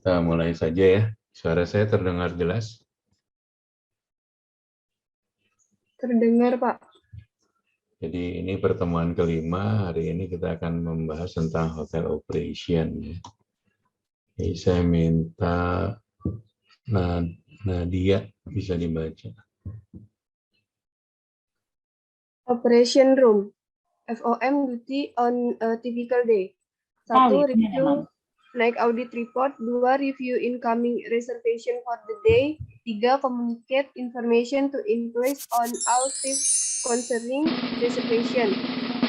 kita mulai saja ya. Suara saya terdengar jelas? Terdengar, Pak. Jadi ini pertemuan kelima. Hari ini kita akan membahas tentang hotel operation. Ya. Jadi saya minta Nadia bisa dibaca. Operation room. FOM duty on a typical day. 1. Review naik audit report. 2. Review incoming reservation for the day. 3. Communicate information to employees on all shifts concerning reservation,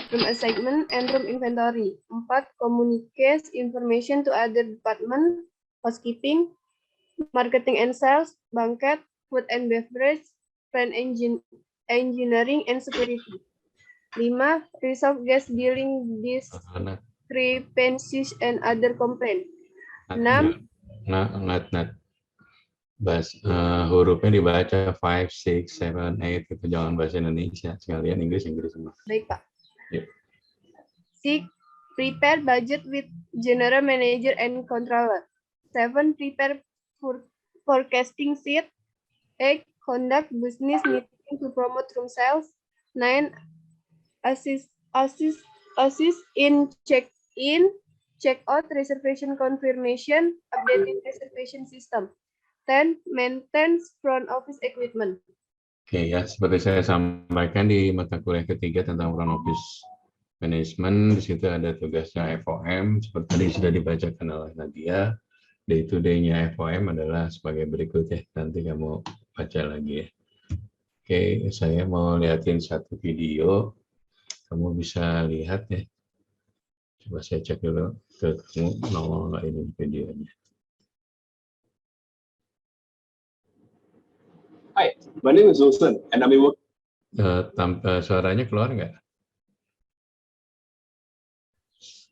room assignment, and room inventory. 4. Communicate information to other department, housekeeping, marketing and sales, banquet, food and beverage, plant engineering, and security. 5. Resolve guest dealing discrepancies and other complaints. 6. Hurufnya dibaca 5, 6, 7, 8 itu jangan bahasa Indonesia sekalian Inggris semua. Baik, Pak. Yep. 6. Prepare budget with general manager and controller. 7. Prepare forecasting sheet. 8. Conduct business meeting to promote room sales. 9. Assist in check-in, check-out, reservation confirmation, updated reservation system. 10. Maintenance front office equipment. Oke ya, seperti saya sampaikan di mata kuliah ketiga tentang front office management, di situ ada tugasnya FOM, seperti tadi sudah dibacakan oleh Nadia. Day to day-nya FOM adalah sebagai berikut ya, nanti kamu baca lagi ya. Oke, saya mau lihatin satu video. Kamu bisa lihat ya. Coba saya cek dulu ke kamu nongol nggak ini videonya. Hi, my name is Wilson and I'm work. Suaranya keluar nggak?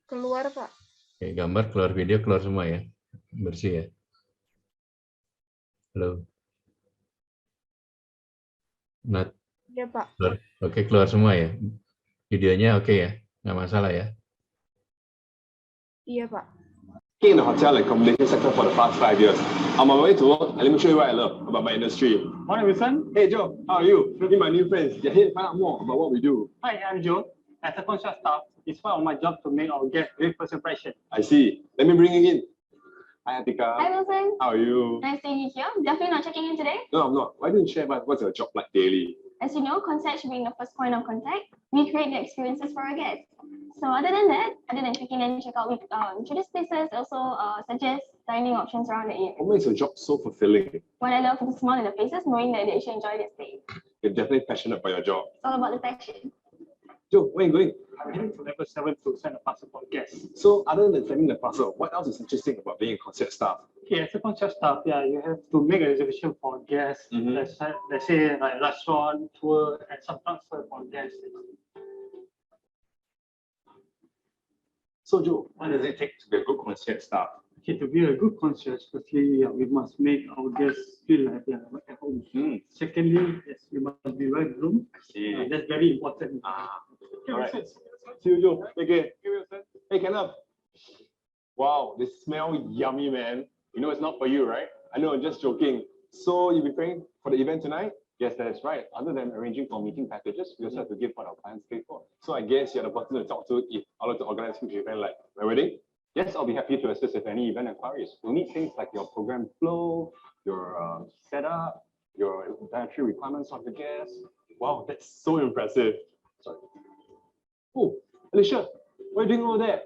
Keluar, Pak. Oke, gambar keluar, video keluar semua ya. Bersih ya. Halo. Nat. Ya, Pak. Oke, keluar semua ya. Videonya oke ya, nggak masalah ya? Iya, Pak. In the hotel and accommodation sector for the past 5 years. I'm on my way to work and let me show you what I love about my industry. Morning, Wilson. Hey Joe, how are you? Meet my new friends. They're here to find out more about what we do. Hi, I'm Joe. As a concierge staff, it's part of my job to make our guests great first impression. I see. Let me bring you in. Hi Atika. Hi Wilson. How are you? Nice seeing you here. Definitely not checking in today. No, I'm not. Why don't you share about what's your job like daily? As you know, concierge being the first point of contact, we create the experiences for our guests. So other than that, other than check in and check out, we introduce places, also suggest dining options around the area. What makes your job so fulfilling? What I love is the small in the places, knowing that they actually enjoy their stay. You're definitely passionate about your job. It's all about the passion. Joe, where are you going? I'm heading to level 7 to send a parcel for guests. So other than sending the parcel, what else is interesting about being a concierge staff? Okay, as a concierge staff, yeah, you have to make a reservation for guests. Let's say like restaurant, tour, and some transfer for guests. So Joe, what does it take to be a good concierge staff? Okay, to be a good concierge, firstly, we must make our guests feel like they are at home. Secondly, yes, we must be well groomed. That's very important. All right. See you, Joe. Okay. Hey, Kenneth. Wow, they smell yummy, man. You know it's not for you, right? I know, I'm just joking. So you're preparing for the event tonight? Yes, that is right. Other than arranging for meeting packages, we also have to give what our clients pay for. So I guess you're the person to talk to if I want to organize a event like my wedding. Yes, I'll be happy to assist with any event inquiries. We'll need things like your program flow, your setup, your dietary requirements of the guests. Wow, that's so impressive. Sorry. Oh, Alicia, what are you doing over there?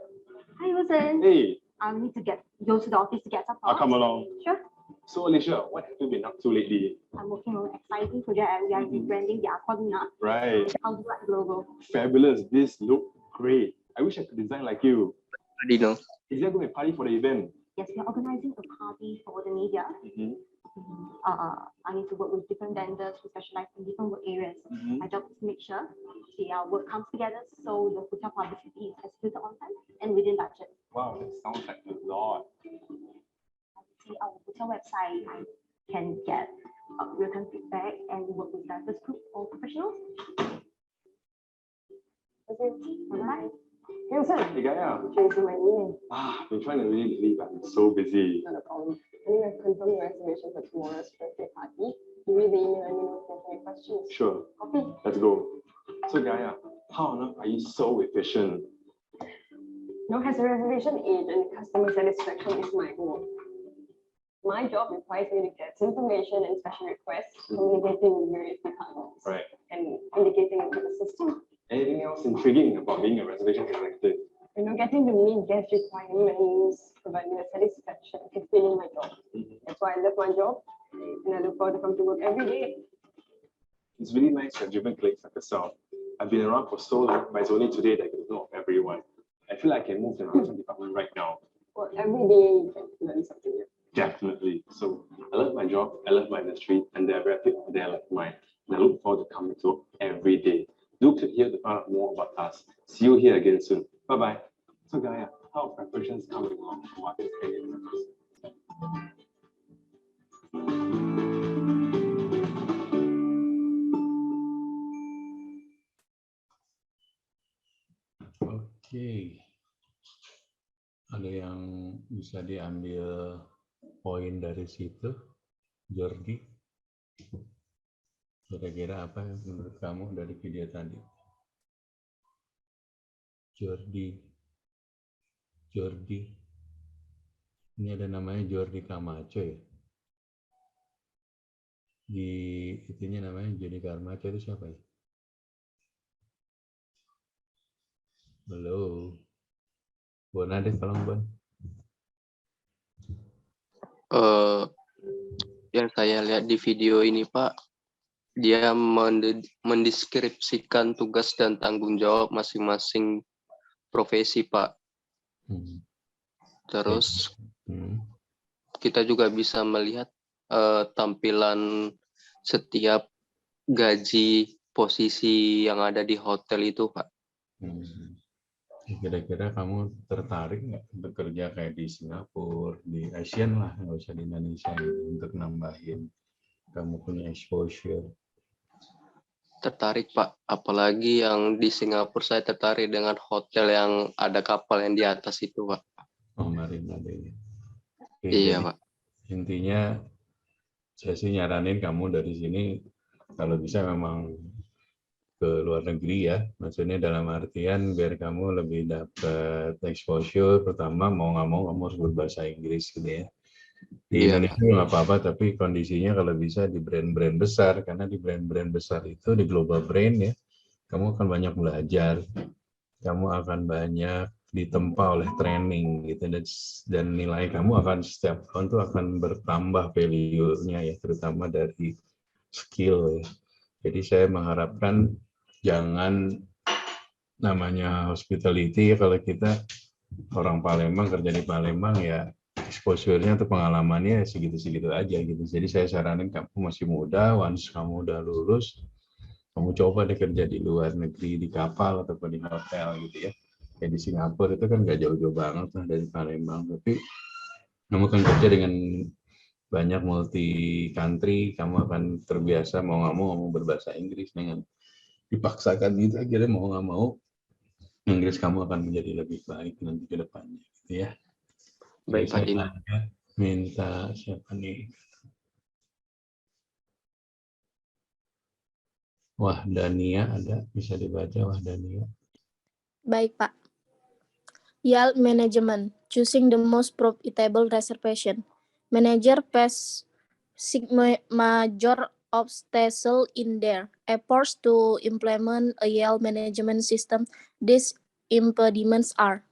Hi Wilson. Hey. I need to go to the office to get some I'll come along. Sure. So Alicia, what have you been up to lately? I'm working on an exciting project and we are rebranding the Aquabina. Right. How do that logo? Fabulous. This look great. I wish I could design like you. Already know. Is there going to be a party for the event? Yes, we are organizing a party for the media. I need to work with different vendors who specialize in different work areas. My job is to make sure our work comes together so the hotel publicity is executed on time and within budget. Wow, that sounds like a lot. See our hotel website, I can get real-time feedback and work with diverse group of professionals. Alright. Hey, Wilson. Hey, Gaia. Chasing my email. I've been trying to really leave. I'm so busy. Not a problem. Anyway, I've confirmed your reservation for tomorrow's birthday party. You read the email and you know if you have any questions. Sure. Copy. Let's go. So, Gaia, how on earth are you so efficient? Now, as a reservation agent, customer satisfaction is my goal. My job requires me to get information and special requests, communicating with various departments, Right. and indicating into the system. Anything else intriguing about being a reservation executive? You know, getting to meet guest requirements, providing the satisfaction, fulfilling my job. That's why I love my job, and I look forward to come to work every day. It's really nice to have driven colleagues like yourself. I've been around for so long, but it's only today that I get to know of everyone. I feel like I can move to another department right now. Well, every day you can learn something new. Definitely. So I love my job, I love my industry, and there are very people there like mine. And I look forward to coming to work every day. Do click here to find out more about us. See you here again soon. Bye-bye. So Gaia, how are preparations coming along for this area? Oke. Ada yang bisa diambil poin dari situ, Jordi? Kira-kira apa yang menurut kamu dari video tadi? Jordi. Ini ada namanya Jordi Camacho ya. Di itunya namanya Jordi Camacho itu siapa ya? Halo. Bon, ada tolong Bon. Yang saya lihat di video ini Pak, dia mendeskripsikan tugas dan tanggung jawab masing-masing profesi Pak. Terus kita juga bisa melihat tampilan setiap gaji posisi yang ada di hotel itu Pak. Kira-kira kamu tertarik nggak untuk kerja kayak di Singapura, di Asian lah, nggak usah di Indonesia untuk nambahin kamu punya exposure? Tertarik Pak, apalagi yang di Singapura saya tertarik dengan hotel yang ada kapal yang di atas itu Pak. Oh, Marina Bay. Iya Pak. Intinya saya sih nyaranin kamu dari sini kalau bisa memang ke luar negeri ya, maksudnya dalam artian biar kamu lebih dapat exposure. Pertama mau nggak mau kamu harus berbahasa Inggris gitu ya. Di Indonesia nggak apa-apa, tapi kondisinya kalau bisa di brand-brand besar, karena di brand-brand besar itu di global brand ya, kamu akan banyak belajar, kamu akan banyak ditempa oleh training gitu, dan nilai kamu akan setiap tahun tuh akan bertambah value-nya ya, terutama dari skill ya. Jadi saya mengharapkan jangan namanya hospitality ya, kalau kita orang Palembang kerja di Palembang ya exposure-nya atau pengalamannya segitu-segitu aja gitu. Jadi saya saranin kamu masih muda, once kamu udah lulus, kamu coba deh kerja di luar negeri, di kapal ataupun di hotel gitu ya. Kayak di Singapura itu kan nggak jauh-jauh banget lah dari Palembang, tapi kamu kan kerja dengan banyak multi country, kamu akan terbiasa mau nggak mau berbahasa Inggris. Dengan dipaksakan itu akhirnya mau nggak mau Inggris kamu akan menjadi lebih baik nanti ke depannya gitu ya. Baik Pak Dino. Minta siapa nih? Wahdania ada, bisa dibaca Wahdania. Baik Pak. Yield management, choosing the most profitable reservation. Manager pays major obstacle in their efforts to implement a yield management system. These impediments are: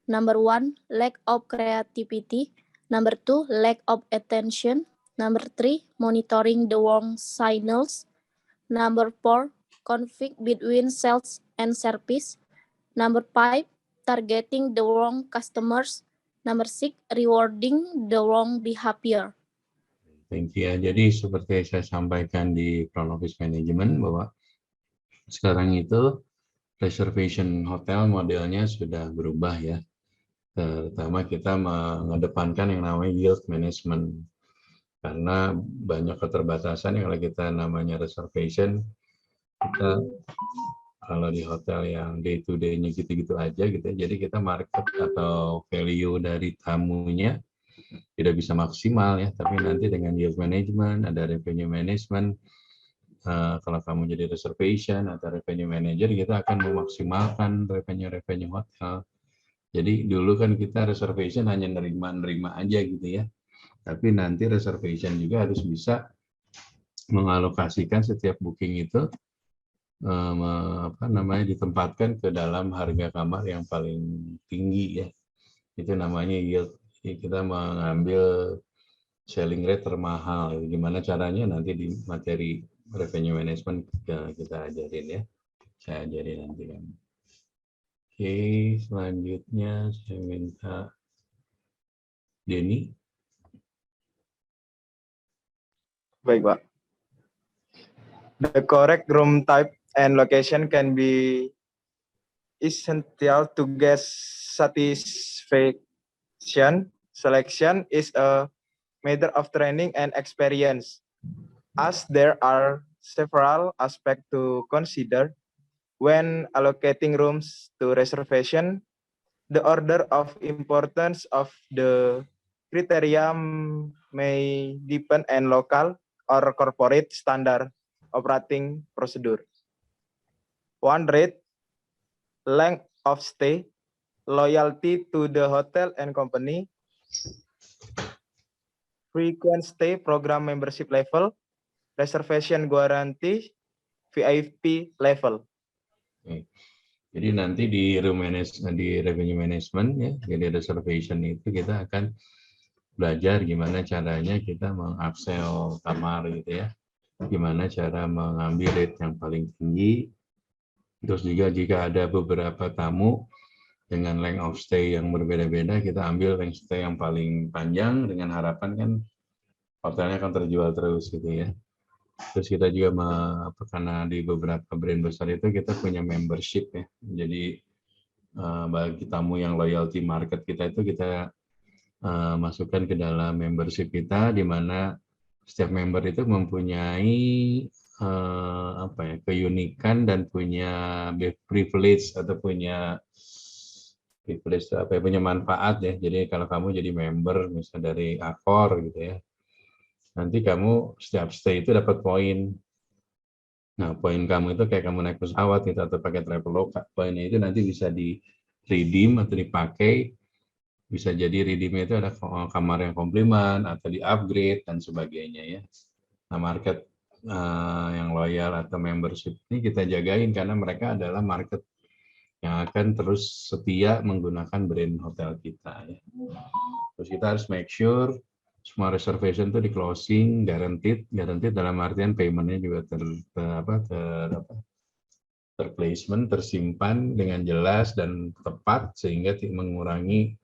number 1, lack of creativity. Number 2, lack of attention. Number 3, monitoring the wrong signals. Number 4, conflict between sales and service. Number 5, targeting the wrong customers. Number 6, rewarding the wrong behavior. Thank you. Jadi seperti saya sampaikan di front office management bahwa sekarang itu reservation hotel modelnya sudah berubah ya. Terutama kita mengedepankan yang namanya yield management. Karena banyak keterbatasan yang kalau kita namanya reservation, kita Kalau di hotel yang day to day-nya gitu-gitu aja gitu ya, jadi kita market atau value dari tamunya tidak bisa maksimal ya, tapi nanti dengan yield management, ada revenue management, kalau kamu jadi reservation atau revenue manager, kita akan memaksimalkan revenue hotel. Jadi dulu kan kita reservation hanya nerima aja gitu ya, tapi nanti reservation juga harus bisa mengalokasikan setiap booking itu ditempatkan ke dalam harga kamar yang paling tinggi ya. Itu namanya yield. Jadi kita mengambil selling rate termahal. Gimana caranya nanti di materi revenue management kita ajarin ya. Saya ajarin nanti kan. Oke, selanjutnya saya minta Denny. Baik, Pak. The correct room type and location can be essential to get satisfaction. Selection is a matter of training and experience, as there are several aspects to consider when allocating rooms to reservation. The order of importance of the criteria may depend on local or corporate standard operating procedure. One rate, length of stay, loyalty to the hotel and company, frequent stay program membership level, reservation guarantee, VIP level. Jadi nanti di revenue management ya, jadi reservation itu kita akan belajar gimana caranya kita mengupsell kamar gitu ya, gimana cara mengambil rate yang paling tinggi. Terus juga jika ada beberapa tamu dengan length of stay yang berbeda-beda, kita ambil length stay yang paling panjang dengan harapan kan hotelnya akan terjual terus gitu ya. Terus kita juga karena di beberapa brand besar itu kita punya membership ya. Jadi bagi tamu yang loyalty market kita itu kita masukkan ke dalam membership kita, di mana setiap member itu mempunyai keunikan dan punya privilege atau punya manfaat ya. Jadi kalau kamu jadi member misalnya dari Accor gitu ya, nanti kamu setiap stay itu dapat poin. Nah, poin kamu itu kayak kamu naik pesawat gitu, atau pakai Traveloka. Poinnya itu nanti bisa di redeem atau dipakai. Bisa jadi redeemnya itu ada kamar yang komplimen atau di upgrade dan sebagainya ya. Nah, market yang loyal atau membership ini kita jagain karena mereka adalah market yang akan terus setia menggunakan brand hotel kita ya. Terus kita harus make sure semua reservation itu di closing guaranteed dalam artian paymentnya juga terplacement, tersimpan dengan jelas dan tepat sehingga mengurangi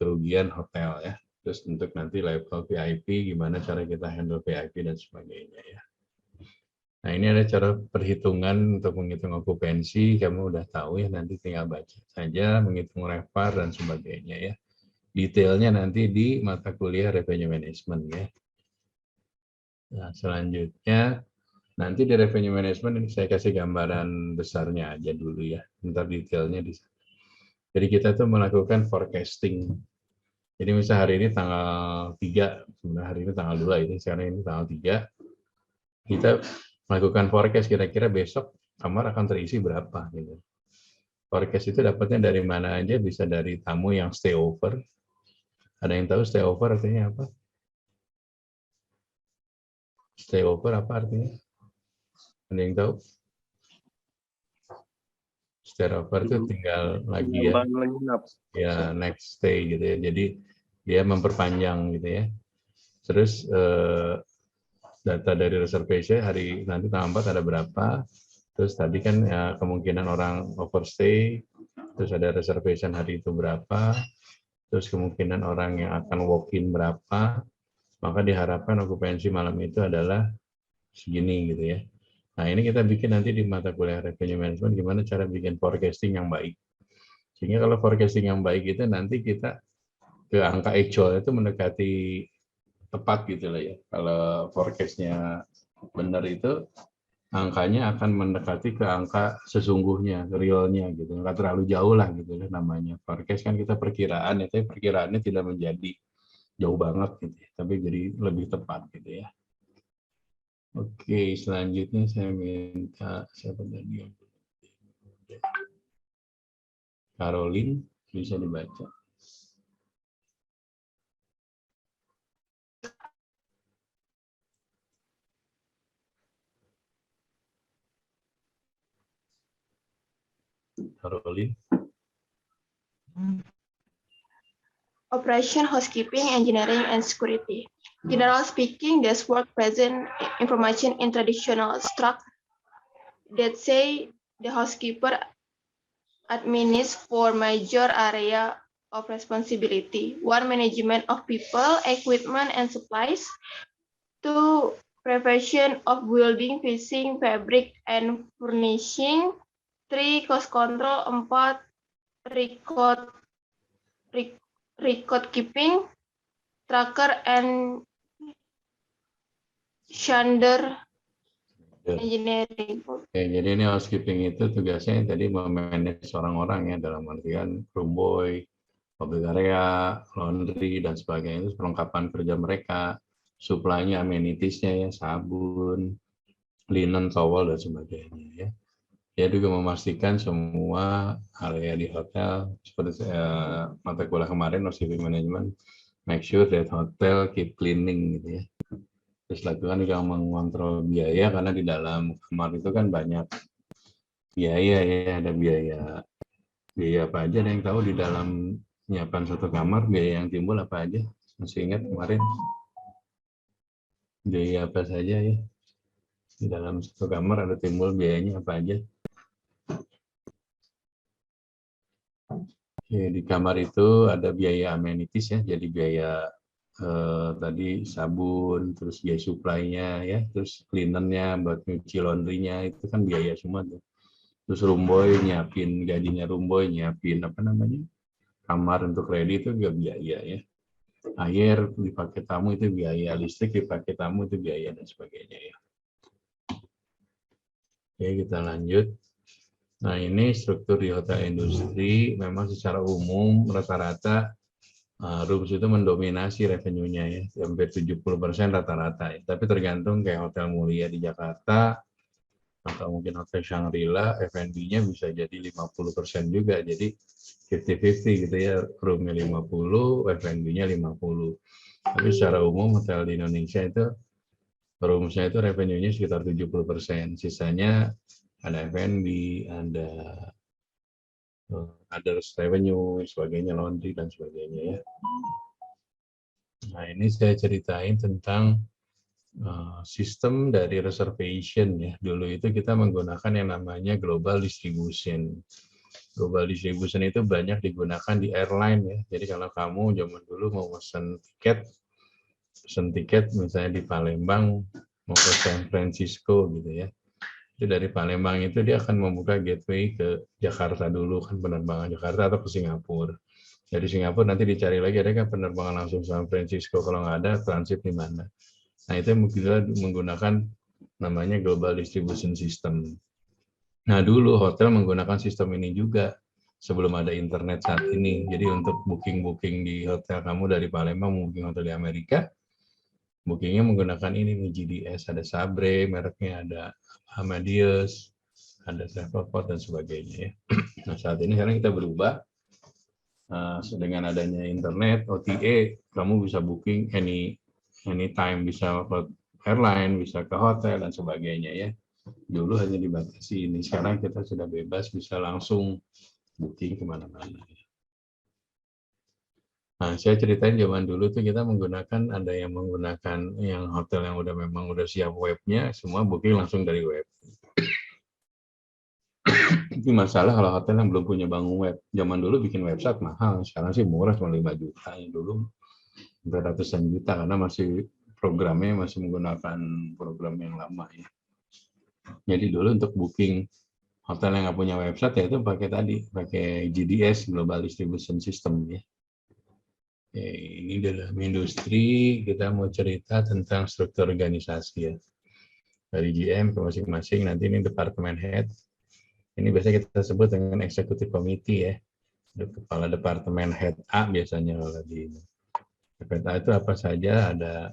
kerugian hotel ya. Terus untuk nanti level VIP, gimana cara kita handle VIP dan sebagainya ya. Nah, ini ada cara perhitungan untuk menghitung okupansi, kamu udah tahu ya, nanti tinggal baca saja, menghitung RevPAR dan sebagainya ya. Detailnya nanti di mata kuliah revenue management ya. Nah, selanjutnya nanti di revenue management ini saya kasih gambaran besarnya aja dulu ya. Ntar detailnya di sana. Jadi kita tuh melakukan forecasting. Jadi misalnya hari ini tanggal 3, sebenarnya hari ini tanggal 2 ini, sekarang ini tanggal 3. Kita melakukan forecast kira-kira besok kamar akan terisi berapa gitu. Forecast itu dapatnya dari mana aja, bisa dari tamu yang stay over. Ada yang tahu stay over artinya apa? Stay over apa artinya? Ada yang tahu? Stay over itu tinggal lagi ya. Ya, next stay gitu ya. Jadi dia memperpanjang gitu ya. Terus data dari reservation hari nanti tanggal 4 ada berapa. Terus tadi kan ya, kemungkinan orang overstay. Terus ada reservation hari itu berapa. Terus kemungkinan orang yang akan walk-in berapa, maka diharapkan okupansi malam itu adalah segini gitu ya. Nah, ini kita bikin nanti di mata kuliah revenue management, gimana cara bikin forecasting yang baik. Sehingga kalau forecasting yang baik itu nanti kita ke angka actual itu mendekati tepat gitu lah ya. Kalau forecastnya benar itu angkanya akan mendekati ke angka sesungguhnya, realnya gitu, nggak terlalu jauh lah gitu namanya. Forecast kan kita perkiraan ya, tapi perkiraannya tidak menjadi jauh banget gitu, tapi jadi lebih tepat gitu ya. Oke, selanjutnya saya minta siapa tadi? Caroline, bisa dibaca. Caroline. Operation, housekeeping, engineering, and security. General speaking, this work present information in traditional structure that say the housekeeper administers for major area of responsibility. 1, management of people, equipment, and supplies. 2, preparation of building, fixing, fabric, and furnishing. 3, cost control. 4, record keeping, tracker, and Shander engineering. Oke, jadi ini housekeeping itu tugasnya yang tadi memanage orang-orang ya, dalam artian room boy, public area, laundry, dan sebagainya. Itu perlengkapan kerja mereka, supply-nya, amenities-nya ya, sabun, linen, towel, dan sebagainya ya. Dia juga memastikan semua area di hotel, seperti mata kuliah kemarin, housekeeping management, make sure that hotel keep cleaning gitu ya. Terus lakukan juga mengontrol biaya, karena di dalam kamar itu kan banyak biaya ya, ada biaya apa aja, ada yang tahu di dalam menyiapkan satu kamar biaya yang timbul apa aja? Masih ingat kemarin biaya apa saja ya? Di dalam satu kamar ada timbul biayanya apa aja? Oke, di kamar itu ada biaya amenities ya, jadi biaya tadi sabun, terus biaya supply-nya ya, terus cleaner-nya buat nyuci laundry-nya, itu kan biaya semua tuh. Terus room boy nyiapin, gajinya room boy nyiapin apa namanya, kamar untuk ready itu juga biaya ya. Air dipakai tamu itu biaya, listrik dipakai tamu itu biaya, dan sebagainya ya. Oke, kita lanjut. Nah, ini struktur di hotel industri. Memang secara umum rata-rata rooms itu mendominasi revenue-nya ya, hampir 70% rata-rata ya. Tapi tergantung kayak Hotel Mulia di Jakarta, atau mungkin Hotel Shangri-La, F&B-nya bisa jadi 50% juga. Jadi 50-50 gitu ya, room-nya 50, F&B-nya 50. Tapi secara umum hotel di Indonesia itu, rooms-nya itu revenue-nya sekitar 70%. Sisanya ada F&B, ada others revenue, sebagainya, laundry, dan sebagainya ya. Nah, ini saya ceritain tentang sistem dari reservation ya. Dulu itu kita menggunakan yang namanya global distribution. Global distribution itu banyak digunakan di airline ya. Jadi kalau kamu zaman dulu mau pesen tiket misalnya di Palembang mau ke San Francisco gitu ya. Itu dari Palembang itu dia akan membuka gateway ke Jakarta dulu, kan penerbangan Jakarta, atau ke Singapura. Dari Singapura nanti dicari lagi ada kan penerbangan langsung San Francisco, kalau nggak ada transit di mana. Nah, itu menggunakan namanya global distribution system. Nah, dulu hotel menggunakan sistem ini juga sebelum ada internet saat ini. Jadi untuk booking di hotel kamu dari Palembang, booking hotel di Amerika, bookingnya menggunakan ini nih, GDS, ada Sabre, mereknya ada Amadeus, ada Travelport, dan sebagainya ya. Nah, saat ini sekarang kita berubah. Dengan adanya internet, OTA, kamu bisa booking anytime, bisa ke airline, bisa ke hotel, dan sebagainya ya. Dulu hanya dibatasi ini, sekarang kita sudah bebas, bisa langsung booking kemana-mana. Nah, saya ceritain zaman dulu tuh kita menggunakan, ada yang menggunakan yang hotel yang memang udah siap webnya, semua booking langsung dari web. Itu masalah kalau hotel yang belum punya bangun web. Zaman dulu bikin website mahal, sekarang sih murah, cuma 5 juta. Yang dulu ratusan juta, karena masih programnya masih menggunakan program yang lama ya. Jadi dulu untuk booking hotel yang nggak punya website ya itu pakai GDS, Global Distribution System ya. Oke, ini dalam industri kita mau cerita tentang struktur organisasi ya. dari GM ke masing-masing. Nanti ini departemen head. Ini biasanya kita sebut dengan executive committee ya. Kepala departemen head A biasanya kalau di head A itu apa saja, ada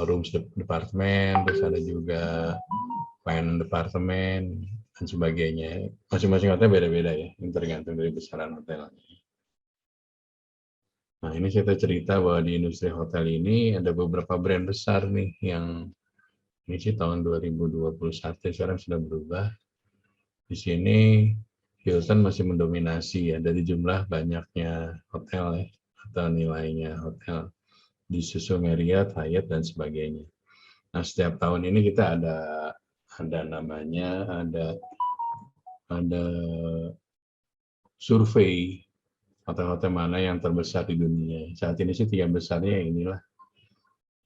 rooms departemen, terus ada juga finance departemen dan sebagainya. Masing-masing hotel beda-beda ya, tergantung dari besaran hotel. Nah, ini saya cerita bahwa di industri hotel ini ada beberapa brand besar nih yang ini sih tahun 2021 sekarang sudah berubah. Di sini Hilton masih mendominasi ya dari jumlah banyaknya hotel ya, atau nilainya hotel. Disusul Marriott, Hyatt dan sebagainya. Nah, setiap tahun ini kita ada namanya ada survei hotel-hotel mana yang terbesar di dunia. Saat ini sih 3 besarnya inilah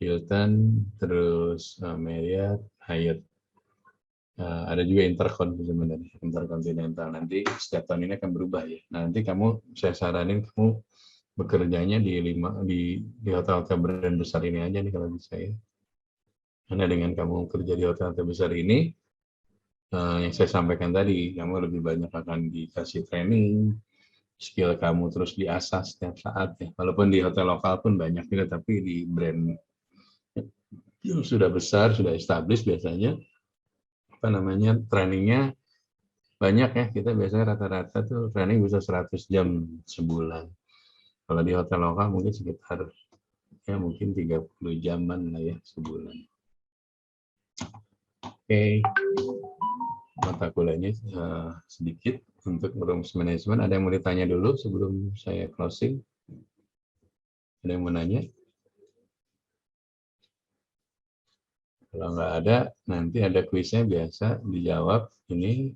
Hilton, terus Marriott, Hyatt. Ada juga Intercontinental. Nanti setiap tahun ini akan berubah ya. Nanti saya saranin kamu bekerjanya di hotel-hotel brand besar ini aja nih kalau bisa ya. Karena dengan kamu kerja di hotel-hotel besar ini, yang saya sampaikan tadi, kamu lebih banyak akan dikasih training, skill kamu terus diasah setiap saat ya. Walaupun di hotel lokal pun banyak juga, tapi di brand yang sudah besar, sudah established biasanya, trainingnya banyak ya. Kita biasanya rata-rata tuh training bisa 100 jam sebulan. Kalau di hotel lokal mungkin sekitar ya mungkin 30 jaman lah ya sebulan. Oke. Mata kuliahnya sedikit untuk rooms management. Ada yang mau ditanya dulu sebelum saya closing? Ada yang mau nanya? Kalau nggak ada, nanti ada kuisnya biasa dijawab ini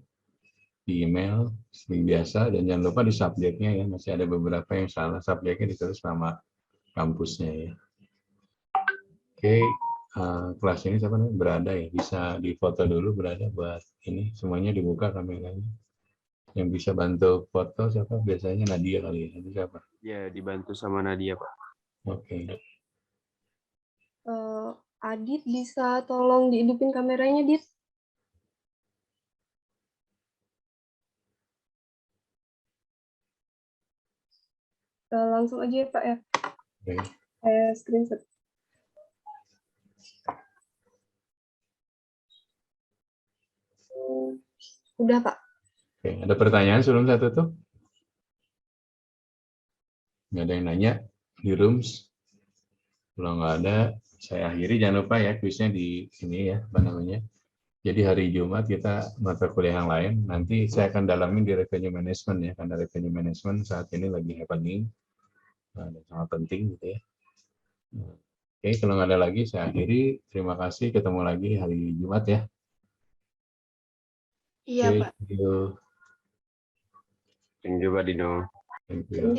di email seperti biasa, dan jangan lupa di subjeknya ya, masih ada beberapa yang salah subjeknya ditulis nama kampusnya ya. Oke, kelas ini siapa nih? Berada ya, bisa difoto dulu Berada buat ini semuanya dibuka kameranya. Yang bisa bantu foto siapa? Biasanya Nadia kali ya. Itu siapa? Ya, dibantu sama Nadia, Pak. Oke. Adit bisa tolong dihidupin kameranya, Dit? Langsung aja ya, Pak ya. Oke. Screenshot. Udah, Pak. Oke, ada pertanyaan sebelum saya tutup? Nggak ada yang nanya di rooms? Kalau nggak ada, saya akhiri. Jangan lupa ya kuisnya di sini ya, apa namanya. Jadi hari Jumat kita mata kuliah yang lain. Nanti saya akan dalamin di revenue management ya, karena revenue management saat ini lagi happening. Dan sangat penting gitu ya. Oke, kalau nggak ada lagi saya akhiri. Terima kasih. Ketemu lagi hari Jumat ya. Iya, Pak. Thank you. Thank you, Pak Dino. Thank you.